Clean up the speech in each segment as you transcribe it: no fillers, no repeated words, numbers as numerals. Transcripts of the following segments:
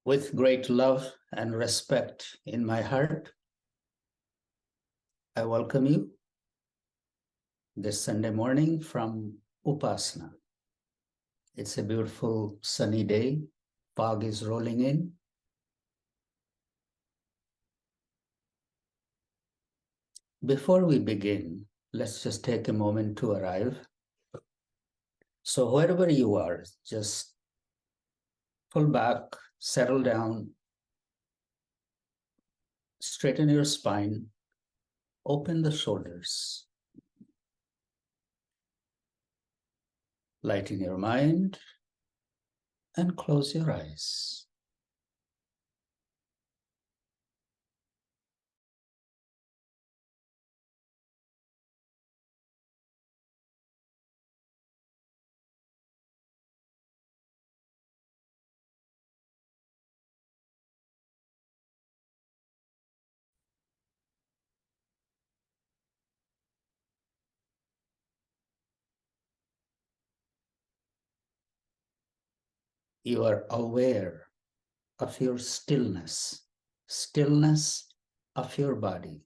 With great love and respect in my heart, I welcome you this Sunday morning from Upasana. It's a beautiful sunny day. Fog is rolling in. Before we begin, let's just take a moment to arrive. So wherever you are, just pull back, settle down, straighten your spine, open the shoulders, lighten your mind, and close your eyes. You are aware of your stillness of your body.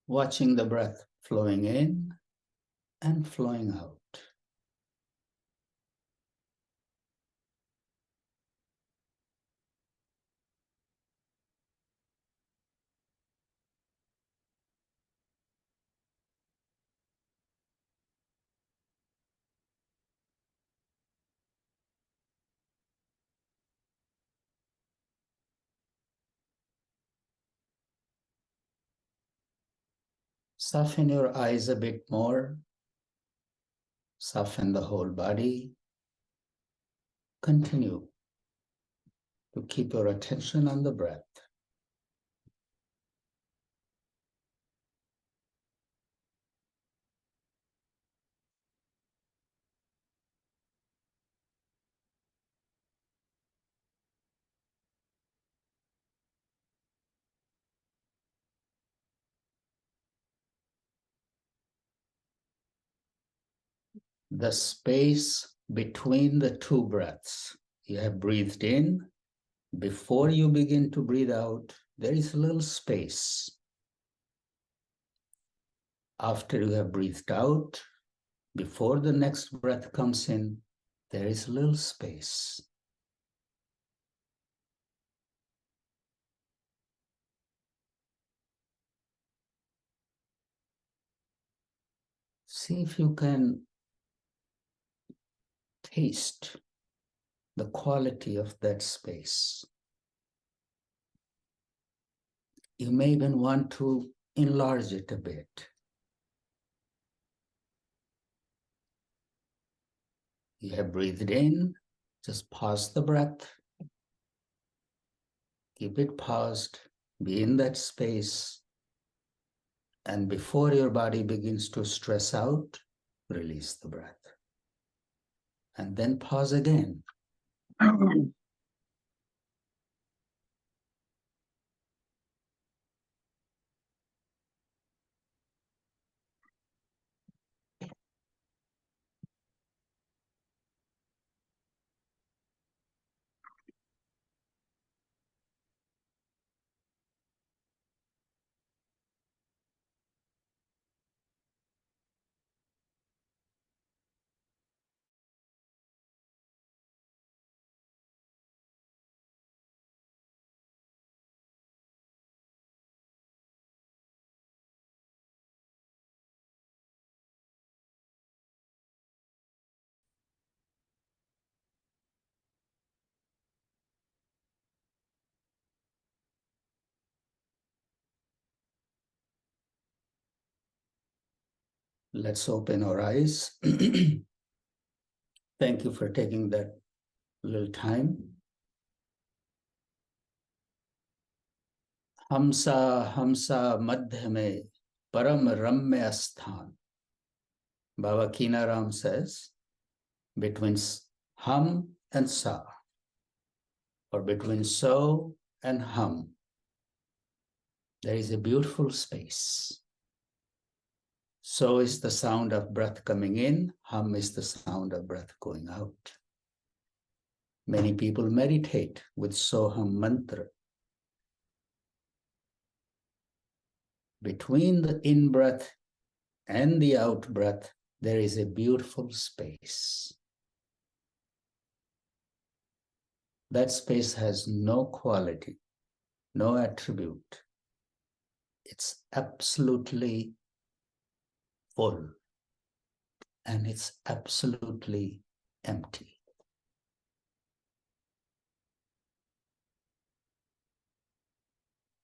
Watching the breath flowing in and flowing out. Soften your eyes a bit more. Soften the whole body. Continue to keep your attention on the breath. The space between the two breaths. You have breathed in. Before you begin to breathe out, there is a little space. After you have breathed out, before the next breath comes in, there is a little space. See if you can taste the quality of that space. You may even want to enlarge it a bit. You have breathed in, just pause the breath. Keep it paused, be in that space. And before your body begins to stress out, release the breath. And then pause again. Let's open our eyes. Thank you for taking that little time. Hamsa madhya mein param ramya asthan. Baba Kinaram says, between hum and sa, or between so and hum, there is a beautiful space. So is the sound of breath coming in, hum is the sound of breath going out. Many people meditate with Soham mantra. Between the in-breath and the out-breath, there is a beautiful space. That space has no quality, no attribute. It's absolutely full and it's absolutely empty.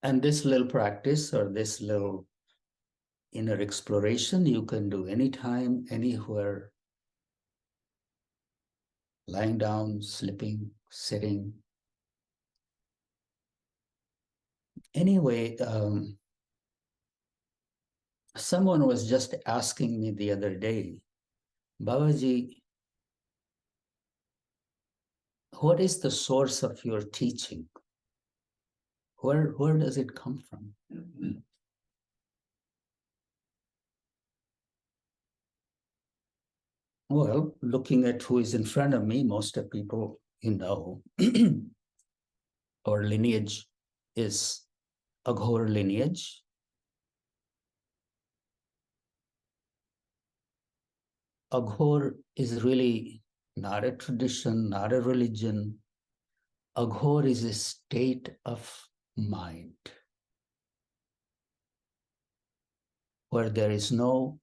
And this little practice or this little inner exploration you can do anytime, anywhere, lying down, sleeping, sitting. Anyway, someone was just asking me the other day, Babaji, what is the source of your teaching? Where does it come from? Well, looking at who is in front of me, most of people, our lineage is Aghor lineage. Aghor is really not a tradition, not a religion. Aghor is a state of mind where there is no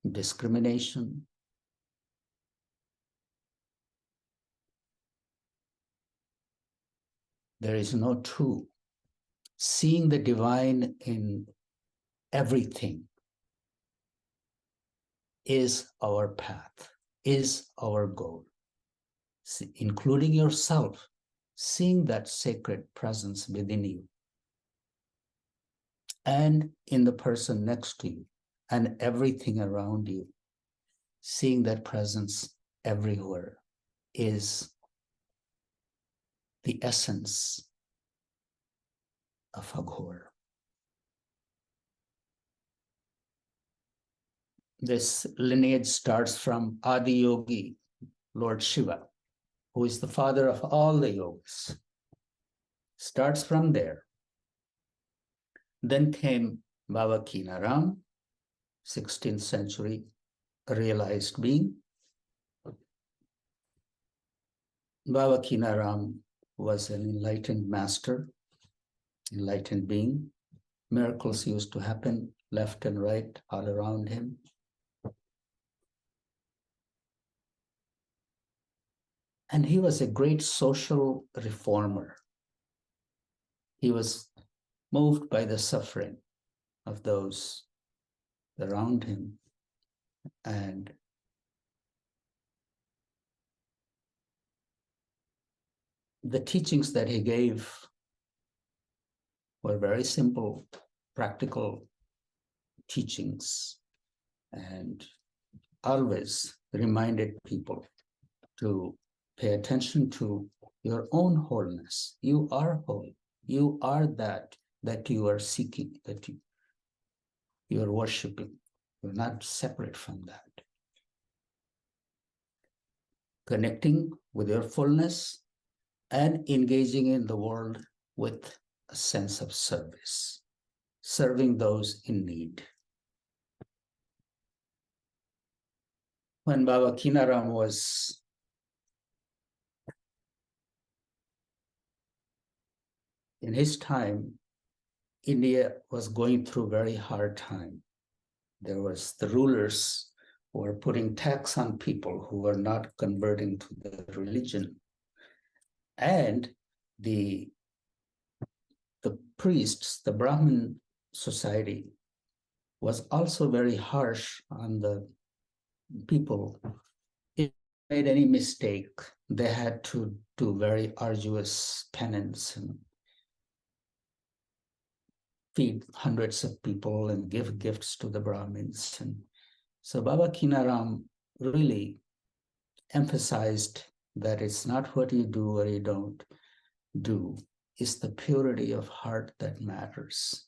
discrimination. There is no two. Seeing the divine in everything is our path, is our goal. Including yourself, seeing that sacred presence within you and in the person next to you and everything around you, seeing that presence everywhere is the essence of Aghor. This lineage starts from Adi Yogi, Lord Shiva, who is the father of all the yogas. Starts from there. Then came Baba Kinaram, 16th century realized being. Baba Kinaram was an enlightened master, enlightened being. Miracles used to happen left and right all around him. And he was a great social reformer. He was moved by the suffering of those around him. And the teachings that he gave were very simple, practical teachings, and always reminded people to pay attention to your own wholeness. You are whole. You are that you are seeking, that you are worshiping. You're not separate from that. Connecting with your fullness and engaging in the world with a sense of service, serving those in need. When Baba Kinaram was in his time, India was going through a very hard time. There was the rulers who were putting tax on people who were not converting to the religion. And the priests, the Brahmin society, was also very harsh on the people. If they made any mistake, they had to do very arduous penance and feed hundreds of people and give gifts to the Brahmins. And so Baba Kinaram really emphasized that it's not what you do or you don't do, it's the purity of heart that matters.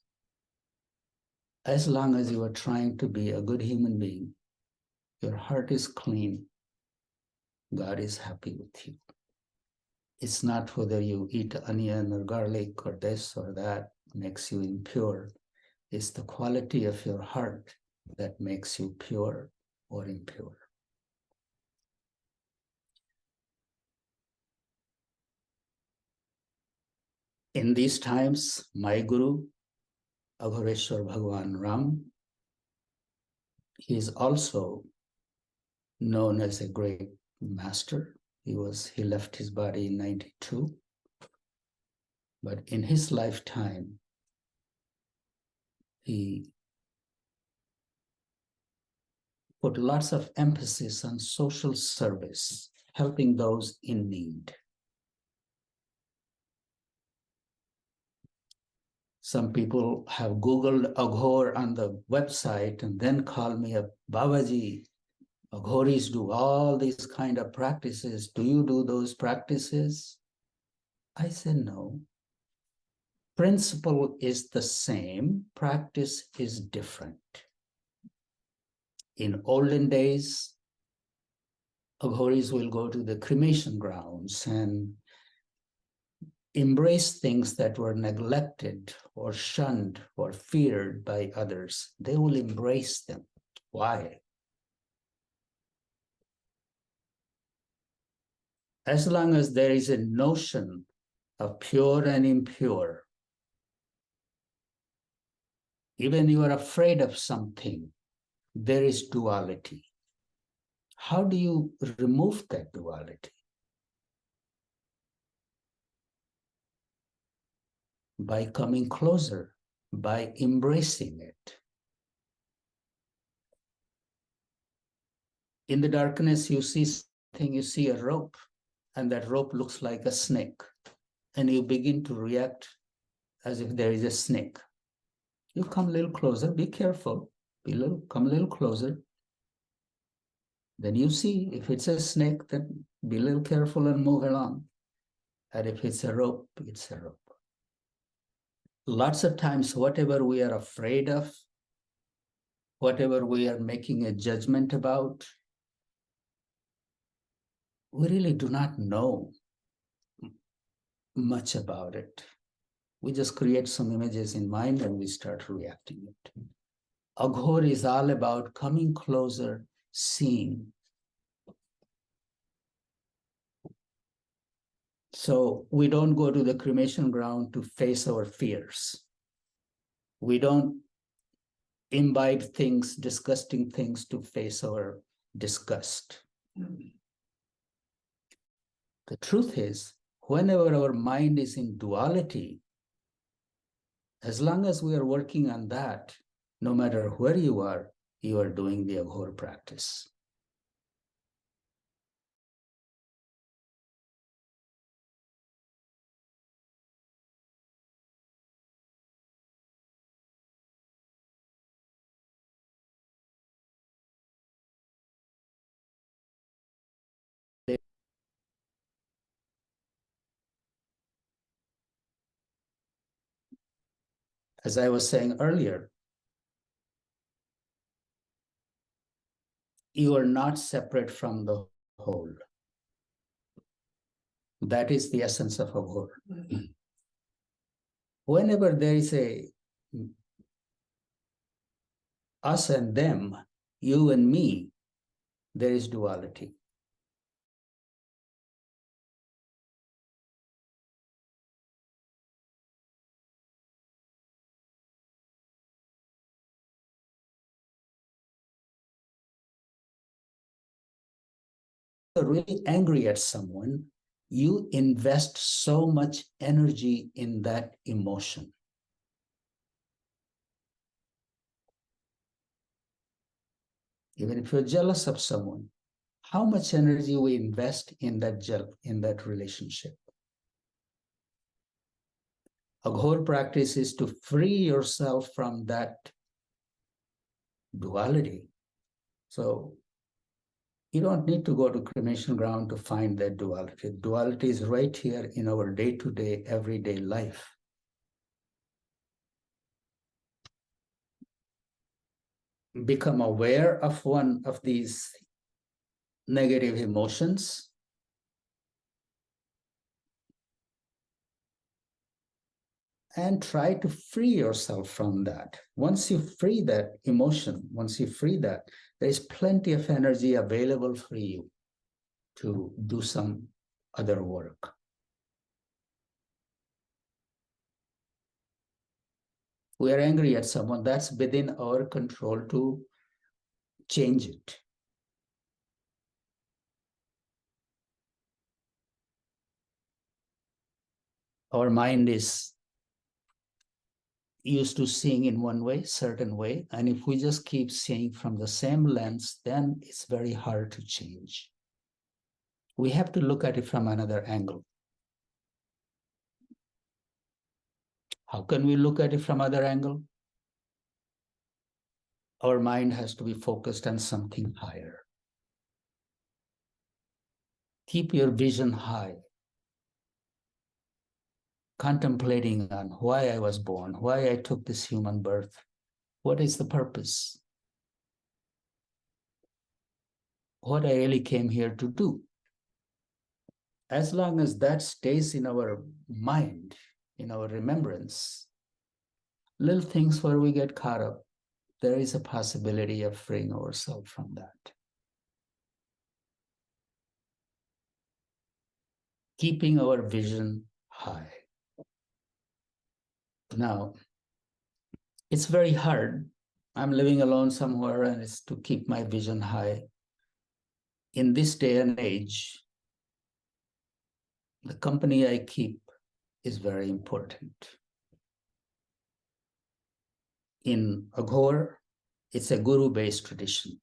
As long as you are trying to be a good human being, your heart is clean, God is happy with you. It's not whether you eat onion or garlic or this or that makes you impure. It's the quality of your heart that makes you pure or impure. In these times, my guru, Aghoreshwar Bhagwan Ram, he is also known as a great master. He left his body in 92. But in his lifetime, he put lots of emphasis on social service, helping those in need. Some people have Googled Aghor on the website and then call me a Babaji. Aghoris do all these kind of practices. Do you do those practices? I said, no. Principle is the same, practice is different. In olden days, Aghoris will go to the cremation grounds and embrace things that were neglected or shunned or feared by others. They will embrace them. Why? As long as there is a notion of pure and impure, even you are afraid of something, there is duality. How do you remove that duality? By coming closer, by embracing it. In the darkness, you see something, you see a rope, and that rope looks like a snake, and you begin to react as if there is a snake. You come a little closer, be careful, come a little closer. Then you see if it's a snake, then be a little careful and move along. And if it's a rope, it's a rope. Lots of times, whatever we are afraid of, whatever we are making a judgment about, we really do not know much about it. We just create some images in mind and we start reacting it. Aghor is all about coming closer, seeing. So we don't go to the cremation ground to face our fears. We don't imbibe things, disgusting things to face our disgust. The truth is, whenever our mind is in duality, as long as we are working on that, no matter where you are doing the Aghor practice. As I was saying earlier, you are not separate from the whole. That is the essence of Aghor. Whenever there is a us and them, you and me, there is duality. You're really angry at someone, you invest so much energy in that emotion. Even if you're jealous of someone, how much energy we invest in that relationship. Aghor practice is to free yourself from that duality. So you don't need to go to cremation ground to find that duality. Duality is right here in our day-to-day, everyday life. become aware of one of these negative emotions, and try to free yourself from that. Once you free that emotion, once you free that, there is plenty of energy available for you to do some other work. We are angry at someone, that's within our control to change it. Our mind is used to seeing in one way, certain way, and if we just keep seeing from the same lens, then it's very hard to change. We have to look at it from another angle. How can we look at it from other angle? Our mind has to be focused on something higher. Keep your vision high, contemplating on why I was born, why I took this human birth, what is the purpose, what I really came here to do. As long as that stays in our mind, in our remembrance, little things where we get caught up, there is a possibility of freeing ourselves from that. Keeping our vision high. Now, it's very hard. I'm living alone somewhere and it's to keep my vision high. In this day and age, the company I keep is very important. In Aghor, it's a guru-based tradition.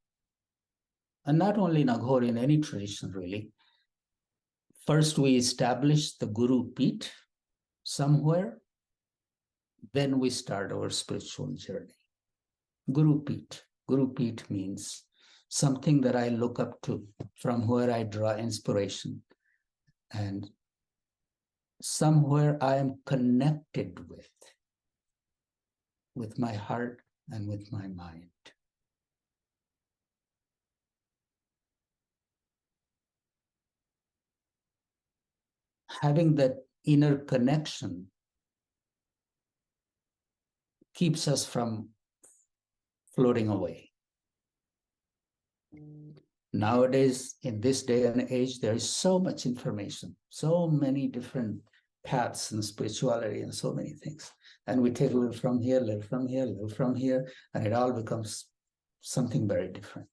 And not only in Aghor, in any tradition really. First, we establish the guru peat somewhere, then we start our spiritual journey. Guru peat. Guru peat means something that I look up to, from where I draw inspiration, and somewhere I am connected with my heart and with my mind. Having that inner connection keeps us from floating away. Nowadays, in this day and age, there is so much information, so many different paths in spirituality and so many things. And we take a little from here, a little from here, a little from here, and it all becomes something very different.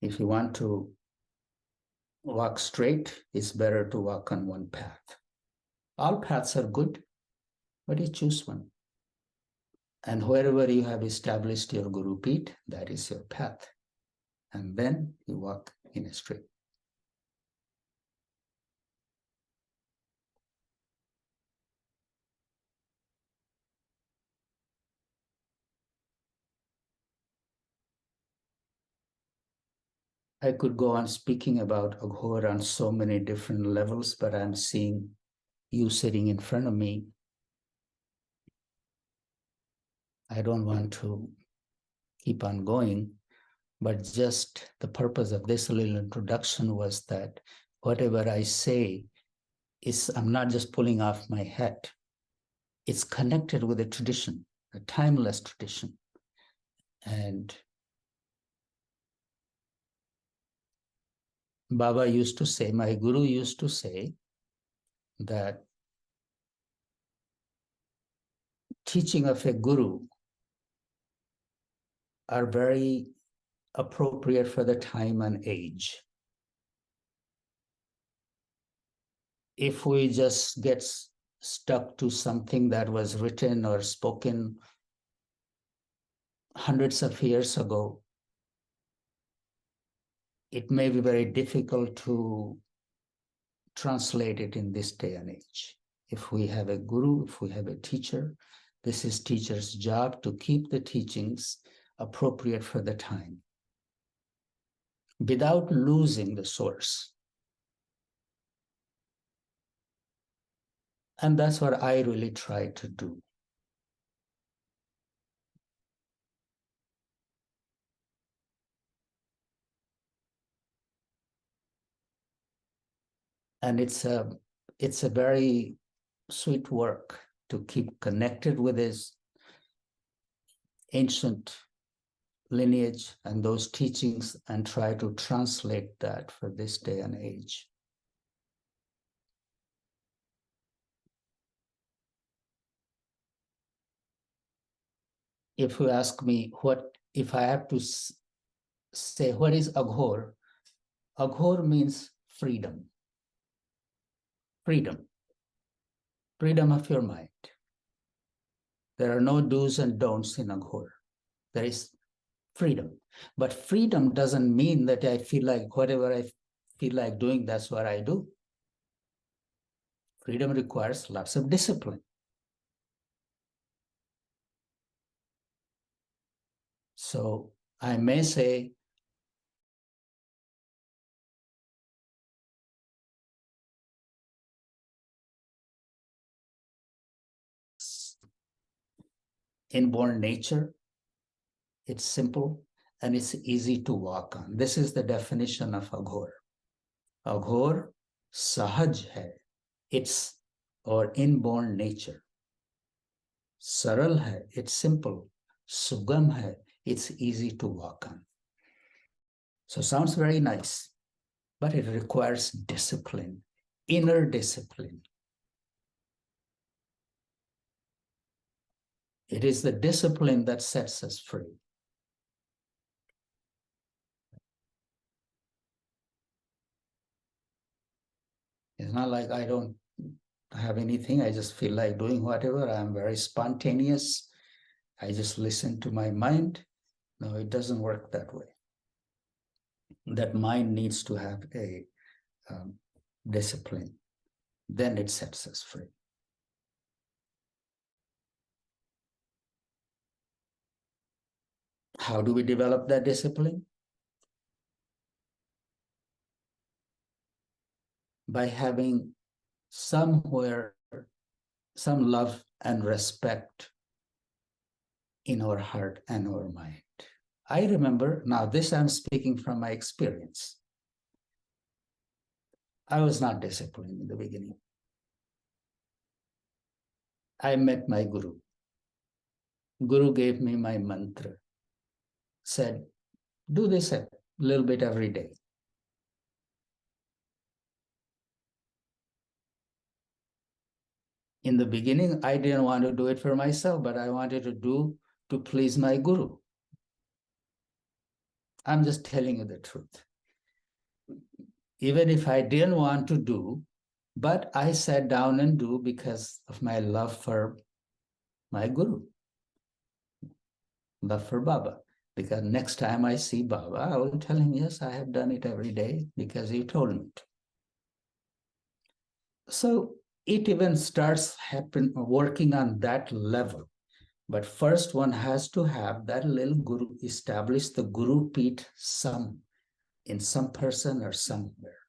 If you want to walk straight, it's better to walk on one path. All paths are good, but you choose one. And wherever you have established your Guru Peat, that is your path. And then you walk in a straight. I could go on speaking about Aghor on so many different levels, but I'm seeing you sitting in front of me. I don't want to keep on going, but just the purpose of this little introduction was that whatever I say is, I'm not just pulling off my head. It's connected with a tradition, a timeless tradition. And Baba used to say, my guru used to say that teaching of a guru are very appropriate for the time and age. If we just get stuck to something that was written or spoken hundreds of years ago, it may be very difficult to translate it in this day and age. If we have a guru, if we have a teacher, this is teacher's job to keep the teachings appropriate for the time without losing the source. And that's what I really try to do. And it's a very sweet work to keep connected with his ancient lineage and those teachings and try to translate that for this day and age. If you ask me if I have to say what is Aghor, Aghor means freedom. Freedom. Freedom of your mind. There are no do's and don'ts in Aghor. There is freedom. But freedom doesn't mean that I feel like whatever I feel like doing, that's what I do. Freedom requires lots of discipline. So I may say, inborn nature, it's simple and it's easy to walk on. This is the definition of Aghor. Aghor sahaj hai, it's our inborn nature. Saral hai, it's simple. Sugam hai, it's easy to walk on. So sounds very nice, but it requires discipline, inner discipline. It is the discipline that sets us free. It's not like I don't have anything. I just feel like doing whatever. I'm very spontaneous. I just listen to my mind. No, it doesn't work that way. That mind needs to have a discipline. Then it sets us free. How do we develop that discipline? By having somewhere some love and respect in our heart and our mind. I remember, now this I'm speaking from my experience. I was not disciplined in the beginning. I met my guru. Guru gave me my mantra, said, do this a little bit every day. In the beginning, I didn't want to do it for myself, but I wanted to do to please my guru. I'm just telling you the truth. Even if I didn't want to do, but I sat down and do because of my love for my guru, love for Baba. Because next time I see Baba, I will tell him, yes, I have done it every day because he told me to. So it even starts working on that level. But first one has to have that little guru, establish the guru peeth in some person or somewhere.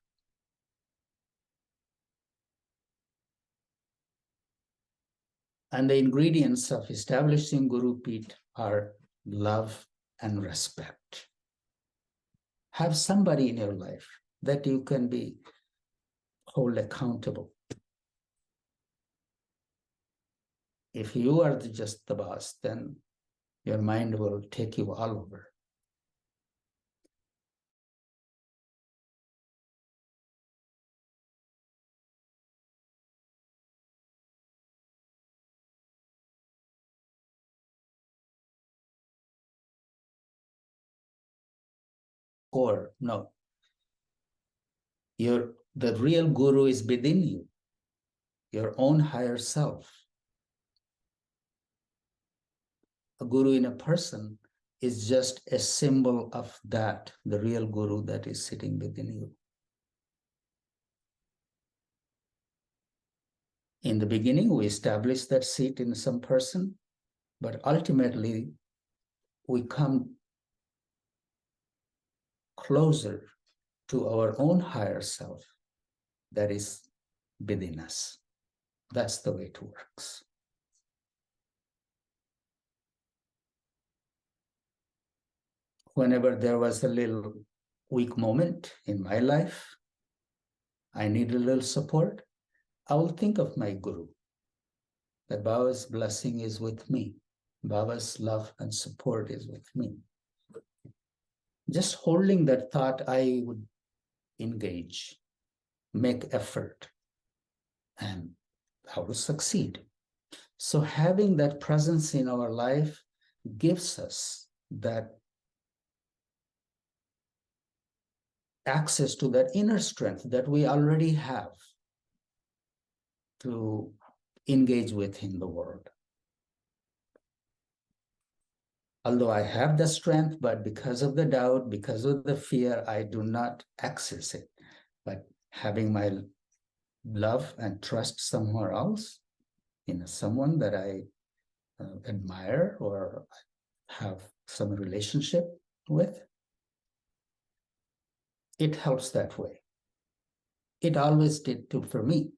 And the ingredients of establishing guru peeth are love and respect. Have somebody in your life that you can be hold accountable. If you are just the boss, then your mind will take you all over. Or no, the real guru is within you, your own higher self. A guru in a person is just a symbol of that, the real guru that is sitting within you. In the beginning, we establish that seat in some person, but ultimately we come closer to our own higher self that is within us. That's the way it works. Whenever there was a little weak moment in my life, I need a little support, I will think of my Guru, that Baba's blessing is with me. Baba's love and support is with me. Just holding that thought, I would engage, make effort, and I will succeed. So having that presence in our life gives us that access to that inner strength that we already have to engage with in the world. Although I have the strength, but because of the doubt, because of the fear, I do not access it. But having my love and trust somewhere else, in someone that I admire or have some relationship with, it helps that way. It always did too for me.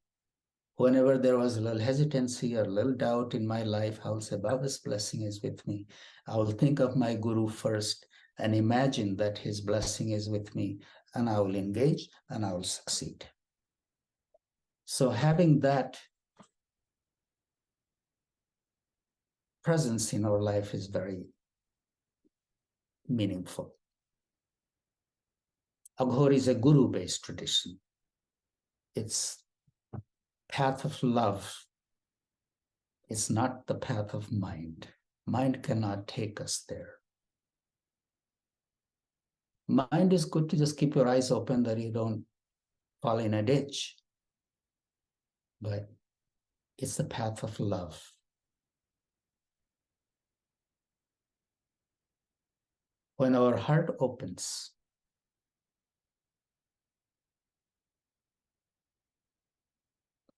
Whenever there was a little hesitancy or a little doubt in my life, I will say, Baba's blessing is with me. I will think of my Guru first and imagine that his blessing is with me, and I will engage and I will succeed. So having that presence in our life is very meaningful. Aghor is a Guru-based tradition. It's path of love. It's not the path of mind. Mind cannot take us there. Mind is good to just keep your eyes open that you don't fall in a ditch. But it's the path of love. When our heart opens,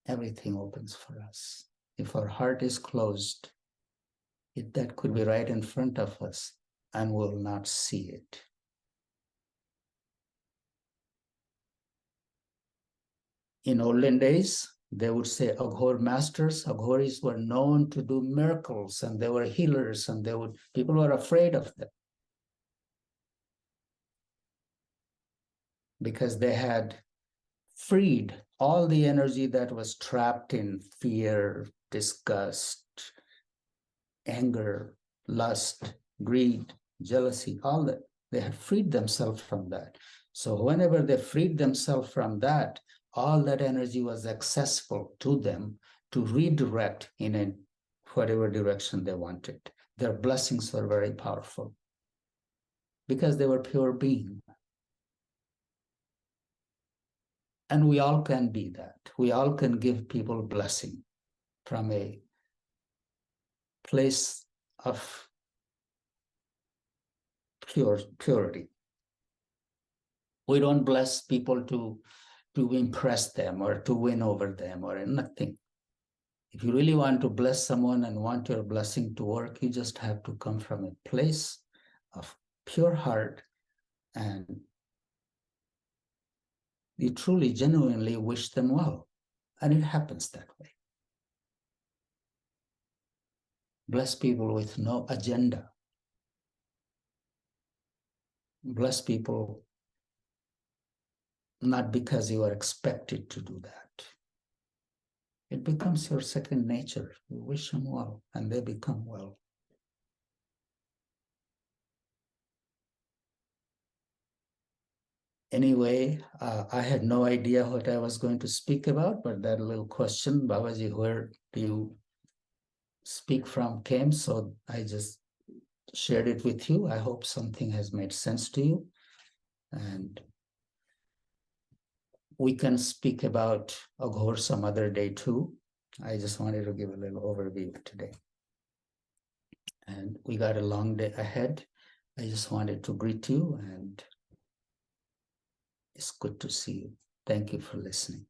everything opens for us. If our heart is closed, that could be right in front of us and we'll not see it. In olden days, they would say Aghor masters. Aghoris were known to do miracles and they were healers and people were afraid of them because they had freed all the energy that was trapped in fear, disgust, anger, lust, greed, jealousy, all that. They had freed themselves from that. So whenever they freed themselves from that, all that energy was accessible to them to redirect in whatever direction they wanted. Their blessings were very powerful because they were pure being. And we all can be that. We all can give people blessing from a place of purity. We don't bless people to impress them or to win over them or nothing. If you really want to bless someone and want your blessing to work, you just have to come from a place of pure heart and you truly, genuinely wish them well. And it happens that way. Bless people with no agenda. Bless people not because you are expected to do that. It becomes your second nature. You wish them well, and they become well. Anyway, I had no idea what I was going to speak about, but that little question, Babaji, where do you speak from came, so I just shared it with you. I hope something has made sense to you. And we can speak about Aghor some other day too. I just wanted to give a little overview today. And we got a long day ahead. I just wanted to greet you and it's good to see you. Thank you for listening.